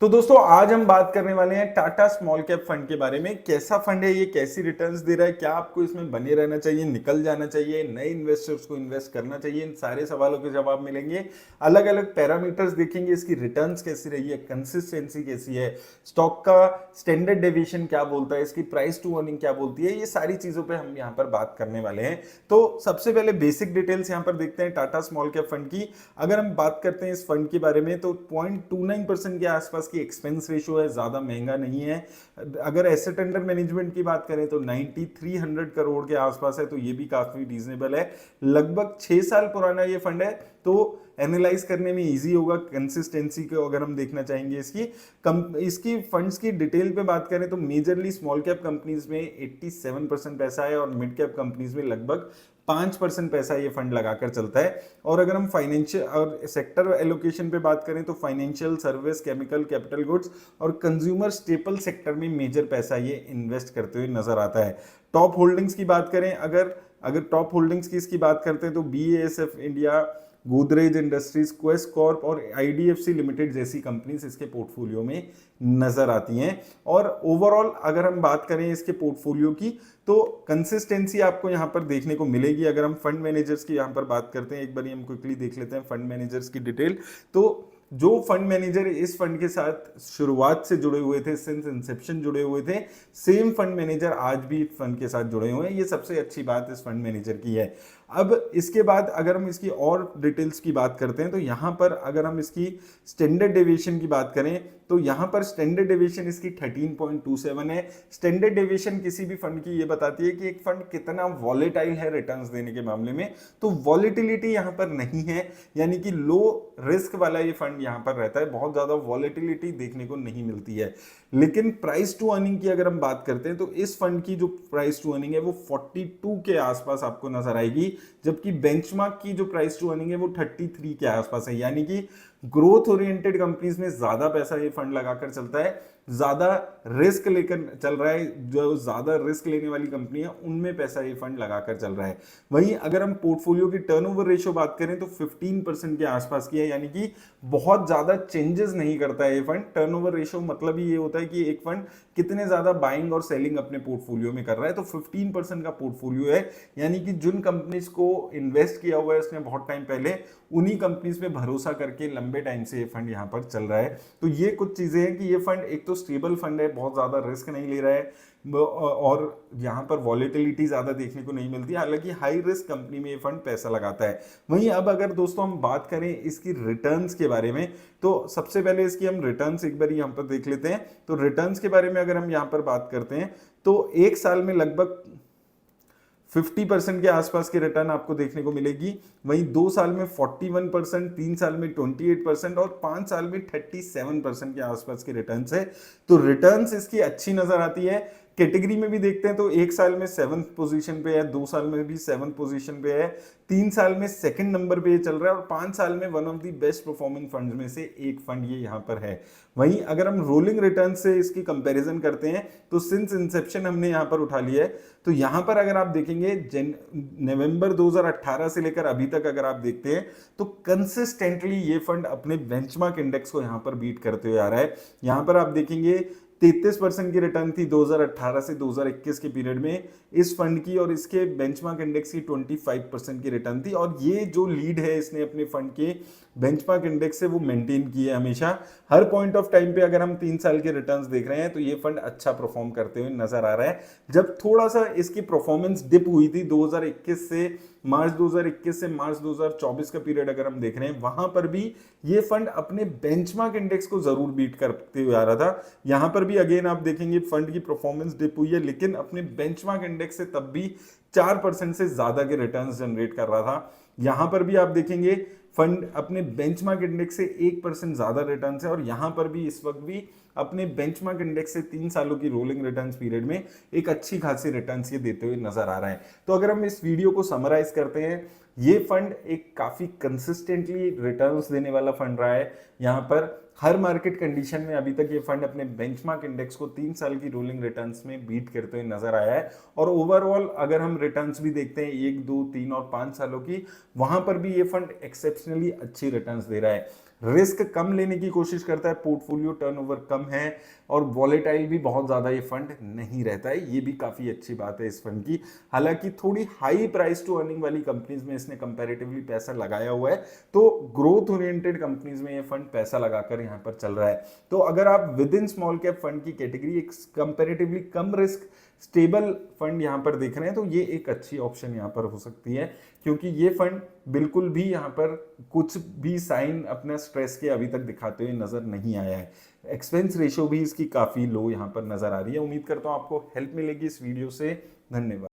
तो दोस्तों आज हम बात करने वाले हैं टाटा स्मॉल कैप फंड के बारे में। कैसा फंड है ये, कैसी रिटर्न्स दे रहा है, क्या आपको इसमें बने रहना चाहिए, निकल जाना चाहिए, नए इन्वेस्टर्स को इन्वेस्ट करना चाहिए, इन सारे सवालों के जवाब मिलेंगे। अलग अलग पैरामीटर्स देखेंगे, इसकी रिटर्न्स कैसी रही है, कंसिस्टेंसी कैसी है, स्टॉक का स्टैंडर्ड डेविएशन क्या बोलता है, इसकी प्राइस टू अर्निंग क्या बोलती है, ये सारी चीजों पर हम यहाँ पर बात करने वाले हैं। तो सबसे पहले बेसिक डिटेल्स यहाँ पर देखते हैं टाटा स्मॉल कैप फंड की। अगर हम बात करते हैं इस फंड के बारे में तो 0.29% के आसपास की एक्सपेंस रेशियो है, ज्यादा महंगा नहीं है। अगर एसेट अंडर मैनेजमेंट की बात करें तो 9300 करोड़ के आसपास है, तो ये भी काफी रीजनेबल है। लगभग 6 साल पुराना ये फंड है, तो एनालाइज करने में इजी होगा। कंसिस्टेंसी को अगर हम देखना चाहेंगे इसकी फंड्स की डिटेल पे बात करें तो मेजरली स्मॉल कैप कंपनीज में 87% पैसा है और मिड कैप कंपनीज में लगभग 5% पैसा ये फंड लगाकर चलता है। और अगर हम फाइनेंशियल और सेक्टर एलोकेशन पे बात करें तो financial service, chemical, capital goods और कंज्यूमर स्टेपल सेक्टर में मेजर पैसा ये इन्वेस्ट करते हुए नजर आता है। टॉप होल्डिंग्स की बात करें, अगर अगर टॉप होल्डिंग्स की इसकी बात करते हैं तो BASF India, Godrej industries, quest Corp और IDFC लिमिटेड जैसी कंपनीज इसके पोर्टफोलियो में नजर आती हैं। और ओवरऑल अगर हम बात करें इसके पोर्टफोलियो की तो कंसिस्टेंसी आपको यहां पर देखने को मिलेगी। अगर हम फंड मैनेजर्स की यहां पर बात करते हैं, एक बार हम क्विकली देख लेते हैं फंड मैनेजर्स की डिटेल। तो जो फंड मैनेजर इस फंड के साथ शुरुआत से जुड़े हुए थे, सिंस इंसेप्शन जुड़े हुए थे, सेम फंड मैनेजर आज भी फंड के साथ जुड़े हुए हैं। ये सबसे अच्छी बात इस फंड मैनेजर की है। अब इसके बाद अगर हम इसकी और डिटेल्स की बात करते हैं तो यहां पर अगर हम इसकी स्टैंडर्ड डेविएशन की बात करें तो यहां पर स्टैंडर्ड डेविएशन इसकी 13.27 है। स्टैंडर्ड डेविएशन किसी भी फंड की ये बताती है कि एक फंड कितना वॉलेटाइल है रिटर्न्स देने के मामले में। तो वॉलेटिलिटी यहां पर नहीं है, यानी कि लो रिस्क वाला ये फंड यहां पर रहता है, बहुत ज्यादा वॉलेटिलिटी देखने को नहीं मिलती है। लेकिन प्राइस टू अर्निंग की अगर हम बात करते हैं तो इस फंड की जो प्राइस टू अर्निंग है वो 42 के आसपास आपको नजर आएगी, जबकि बेंचमार्क की जो प्राइस टू अर्निंग है वो 33 के आसपास है। यानी कि ग्रोथ ओरिएंटेड कंपनीज में ज्यादा पैसा ये फंड लगाकर चलता है, ज्यादा रिस्क लेकर चल रहा है। जो ज्यादा रिस्क लेने वाली कंपनी है उनमें पैसा ये फंड लगाकर चल रहा है। वहीं अगर हम पोर्टफोलियो की टर्नओवर रेशियो बात करें तो 15% के आसपास की है, यानी कि बहुत ज्यादा चेंजेस नहीं करता है ये फंड। टर्नओवर रेशियो मतलब ही ये होता है कि एक फंड कितने ज्यादा बाइंग और सेलिंग अपने पोर्टफोलियो में कर रहा है। तो 15% का पोर्टफोलियो है, यानी कि जिन कंपनीज को इन्वेस्ट किया हुआ है उसने बहुत टाइम पहले, उन्हीं कंपनीज पे भरोसा करके लंबे टाइम से ये फंड यहाँ पर चल रहा है। तो ये कुछ चीजें हैं कि ये फंड एक तो स्टेबल फंड है, बहुत ज्यादा रिस्क नहीं ले रहा है और यहाँ पर वॉलेटिलिटी ज्यादा देखने को नहीं मिलती। हालांकि हाई रिस्क कंपनी में ये फंड पैसा लगाता है। वहीं अब अगर दोस्तों हम बात करें इसकी रिटर्न्स के बारे में तो सबसे पहले इसकी हम रिटर्न्स एक बार यहाँ पर देख लेते हैं। तो रिटर्न्स के बारे में अगर हम यहाँ पर बात करते हैं तो एक साल में लगभग 50% के आसपास की रिटर्न आपको देखने को मिलेगी। वहीं 2 साल में 41%, 3 साल में 28% और 5 साल में 37% के आसपास की रिटर्न है। तो रिटर्न्स इसकी अच्छी नजर आती है। कैटेगरी में भी देखते हैं तो 1 साल में 7th पोजीशन पे है, 2 साल में भी 7th पोजीशन पे है, 3 साल में 2nd नंबर पे चल रहा है और 5 साल में one of the best performing funds में से एक फंड ये यहाँ पर है। वहीं अगर हम रोलिंग रिटर्न से इसकी कंपैरिजन करते हैं तो सिंस इंसेप्शन हमने यहाँ पर उठा लिया है, तो यहाँ पर अगर आप देखेंगे नवंबर 2018 से लेकर अभी तक अगर आप देखते हैं तो कंसिस्टेंटली ये फंड अपने बेंचमार्क इंडेक्स को यहाँ पर बीट करते हुए आ रहा है। यहाँ पर आप देखेंगे 33% की रिटर्न थी 2018 से 2021 के पीरियड में इस फंड की, और इसके बेंचमार्क इंडेक्स की 25% की रिटर्न थी। और ये जो लीड है इसने अपने फंड के बेंचमार्क इंडेक्स से वो मेंटेन की है हमेशा। हर पॉइंट ऑफ टाइम पे अगर हम 3 साल के रिटर्न्स देख रहे हैं तो ये फंड अच्छा परफॉर्म करते हुए नजर आ रहा है। जब थोड़ा सा इसकी परफॉर्मेंस डिप हुई थी 2021 से मार्च 2021 से मार्च 2024 का पीरियड अगर हम देख रहे हैं, वहां पर भी ये फंड अपने बेंचमार्क इंडेक्स को जरूर बीट करते हुए आ रहा था। यहां पर भी अगेन आप देखेंगे फंड की परफॉर्मेंस डिप हुई है, लेकिन अपने बेंचमार्क इंडेक्स से तब भी 4% से ज्यादा के रिटर्न्स जनरेट कर रहा था। यहां पर भी आप देखेंगे फंड अपने बेंचमार्क इंडेक्स से 1% ज्यादा रिटर्न्स है और यहां पर भी इस वक्त भी अपने बेंचमार्क इंडेक्स से 3 सालों की रोलिंग रिटर्न्स पीरियड में एक अच्छी खासी रिटर्न्स ये देते हुए नजर आ रहा है। तो अगर हम इस वीडियो को समराइज करते हैं, ये फंड एक काफी कंसिस्टेंटली रिटर्न्स देने वाला फंड रहा है। यहाँ पर हर मार्केट कंडीशन में अभी तक ये फंड अपने बेंचमार्क इंडेक्स को 3 साल की रोलिंग रिटर्न्स में बीट करते हुए नजर आया है। और ओवरऑल अगर हम रिटर्न्स भी देखते हैं 1, 2, 3 और 5 सालों की, वहां पर भी ये फंड एक्सेप्शनली अच्छी रिटर्न्स दे रहा है। रिस्क कम लेने की कोशिश करता है, पोर्टफोलियो टर्नओवर कम है और वॉलेटाइल भी बहुत ज़्यादा ये फंड नहीं रहता है। ये भी काफ़ी अच्छी बात है इस फंड की। हालांकि थोड़ी हाई प्राइस टू अर्निंग वाली कंपनीज में इसने कंपैरेटिवली पैसा लगाया हुआ है, तो ग्रोथ ओरिएंटेड कंपनीज में ये फंड पैसा लगाकर यहाँ पर चल रहा है। तो अगर आप with in small cap fund की कैटेगरी एक कंपैरेटिवली कम रिस्क स्टेबल फंड यहां पर देख रहे हैं, तो ये एक अच्छी ऑप्शन यहां पर हो सकती है, क्योंकि ये फंड बिल्कुल भी यहां पर कुछ भी साइन अपने स्ट्रेस के अभी तक दिखाते हुए नजर नहीं आया है। एक्सपेंस रेशियो भी इसकी काफी लो यहां पर नजर आ रही है। उम्मीद करता हूं आपको हेल्प मिलेगी इस वीडियो से। धन्यवाद।